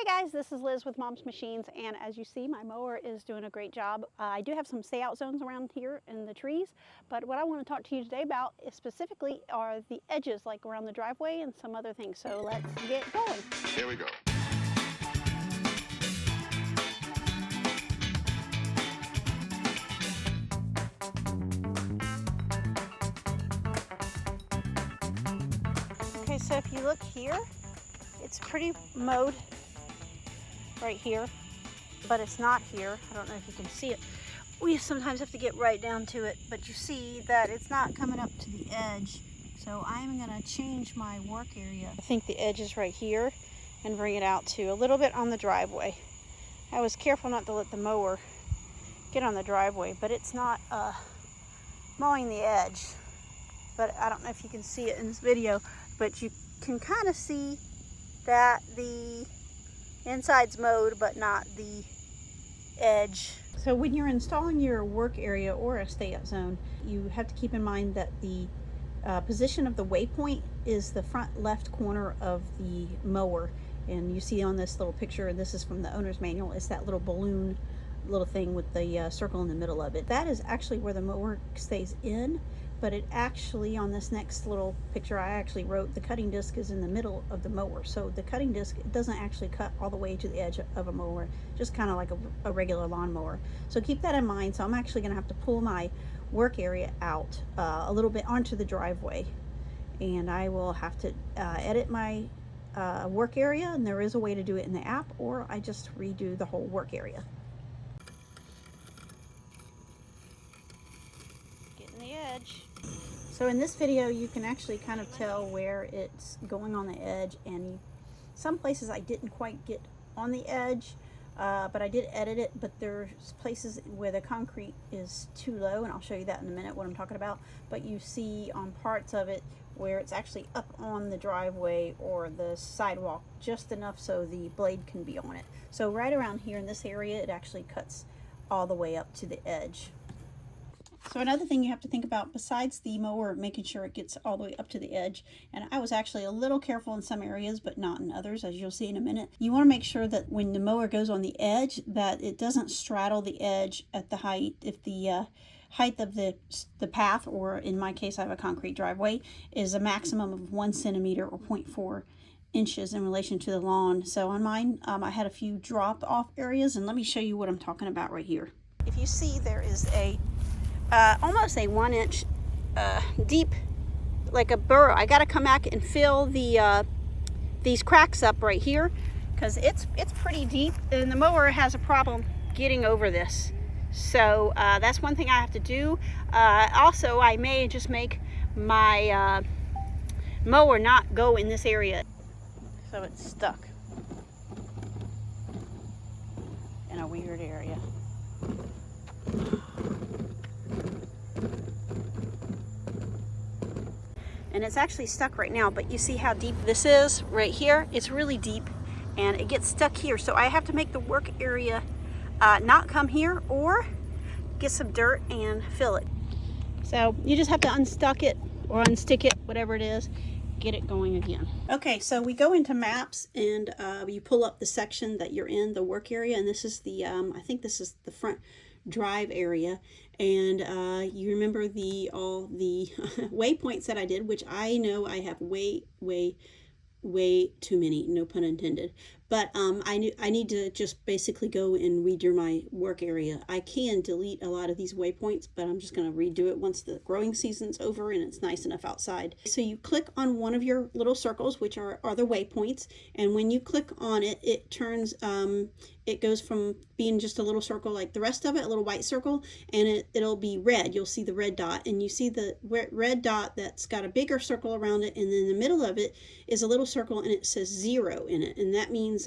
Hi guys, this is Liz with Mom's Machines, and as you see, my mower is doing a great job. I do have some stay out zones around here in the trees, but what I want to talk to you today about is specifically are the edges, like around the driveway and some other things. So let's get going. Here we go. Okay, so if you look here, it's pretty mowed right here, but it's not here. I don't know if you can see it. We sometimes have to get right down to it, but you see that it's not coming up to the edge. So I'm gonna change my work area. I think the edge is right here and bring it out to a little bit on the driveway. I was careful not to let the mower get on the driveway, but it's not mowing the edge. But I don't know if you can see it in this video, but you can kind of see that the inside's mowed, but not the edge. So when you're installing your work area or a stay-out zone, you have to keep in mind that the position of the waypoint is the front left corner of the mower. And you see on this little picture, and this is from the owner's manual, it's that little balloon little thing with the circle in the middle of it. That is actually where the mower stays in, but it actually, on this next little picture, I actually wrote the cutting disc is in the middle of the mower. So the cutting disc, it doesn't actually cut all the way to the edge of a mower, just kind of like a regular lawn mower. So keep that in mind. So I'm actually gonna have to pull my work area out a little bit onto the driveway, and I will have to edit my work area, and there is a way to do it in the app, or I just redo the whole work area. Getting the edge. So in this video, you can actually kind of tell where it's going on the edge, and some places I didn't quite get on the edge, but I did edit it. But there's places where the concrete is too low, and I'll show you that in a minute what I'm talking about. But you see on parts of it where it's actually up on the driveway or the sidewalk just enough so the blade can be on it. So right around here in this area, it actually cuts all the way up to the edge. So another thing you have to think about, besides the mower making sure it gets all the way up to the edge, and I was actually a little careful in some areas but not in others, as you'll see in a minute, you want to make sure that when the mower goes on the edge that it doesn't straddle the edge at the height. If the height of the path, or in my case I have a concrete driveway, is a maximum of 1 centimeter or 0.4 inches in relation to the lawn. So on mine, I had a few drop off areas, and let me show you what I'm talking about right here. If you see, there is a almost a 1 inch deep, like a burrow. I got to come back and fill the these cracks up right here, because it's pretty deep, and the mower has a problem getting over this. So that's one thing I have to do. Also, I may just make my mower not go in this area, so it's stuck in a weird area. And it's actually stuck right now, but you see how deep this is right here? It's really deep, and it gets stuck here. So I have to make the work area not come here, or get some dirt and fill it. So you just have to unstuck it or unstick it, whatever it is, get it going again. Okay, so we go into maps, and you pull up the section that you're in, the work area, and this is the, I think this is the front drive area. And you remember all the waypoints that I did, which I know I have way too many, no pun intended. But I need to just basically go and redo my work area. I can delete a lot of these waypoints, but I'm just going to redo it once the growing season's over and it's nice enough outside. So you click on one of your little circles, which are the waypoints, and when you click on it, it turns it goes from being just a little circle like the rest of it, a little white circle, and it'll be red. You'll see the red dot, and you see the red dot that's got a bigger circle around it, and then in the middle of it is a little circle, and it says 0 in it, and that means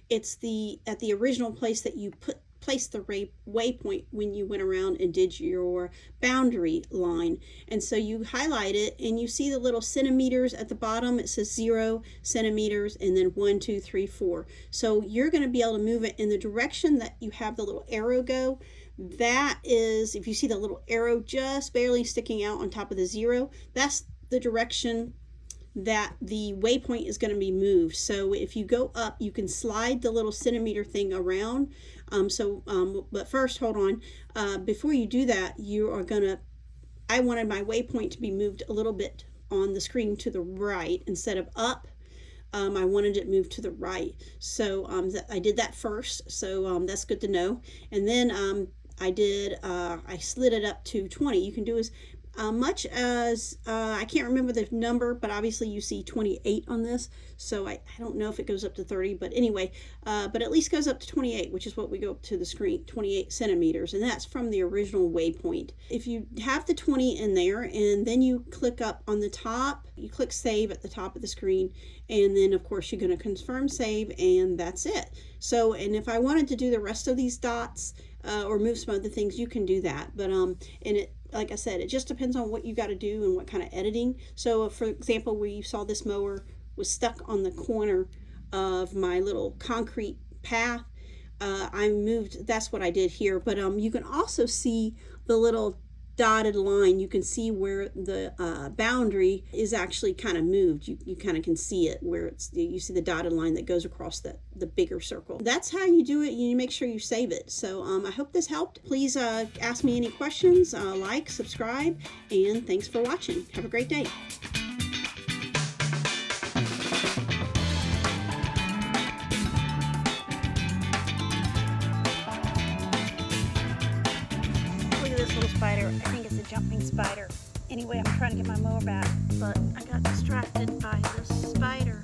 it's at the original place that you placed the waypoint when you went around and did your boundary line. And so you highlight it, and you see the little centimeters at the bottom. It says 0 centimeters, and then 1, 2, 3, 4. So you're going to be able to move it in the direction that you have the little arrow go. That is, if you see the little arrow just barely sticking out on top of the 0, that's the direction that the waypoint is going to be moved. So if you go up, you can slide the little centimeter thing around. But first, hold on. Before you do that, you are going to, I wanted my waypoint to be moved a little bit on the screen to the right instead of up. I wanted it moved to the right. So I did that first. So that's good to know. And then I slid it up to 20. You can do as much as, I can't remember the number, but obviously you see 28 on this. So I don't know if it goes up to 30, but anyway, but at least goes up to 28, which is what we go up to the screen, 28 centimeters. And that's from the original waypoint. If you have the 20 in there and then you click up on the top, you click save at the top of the screen. And then of course you're going to confirm save, and that's it. So, and if I wanted to do the rest of these dots, or move some other things, you can do that. But and it, like I said, it just depends on what you got to do and what kind of editing. So for example, where you saw this mower was stuck on the corner of my little concrete path, I moved, that's what I did here. But you can also see the little dotted line. You can see where the boundary is actually kind of moved. You kind of can see it where it's, you see the dotted line that goes across the bigger circle. That's how you do it. You make sure you save it. So I hope this helped. Please ask me any questions, like, subscribe, and thanks for watching. Have a great day. This little spider, I think it's a jumping spider. Anyway, I'm trying to get my mower back, but I got distracted by this spider.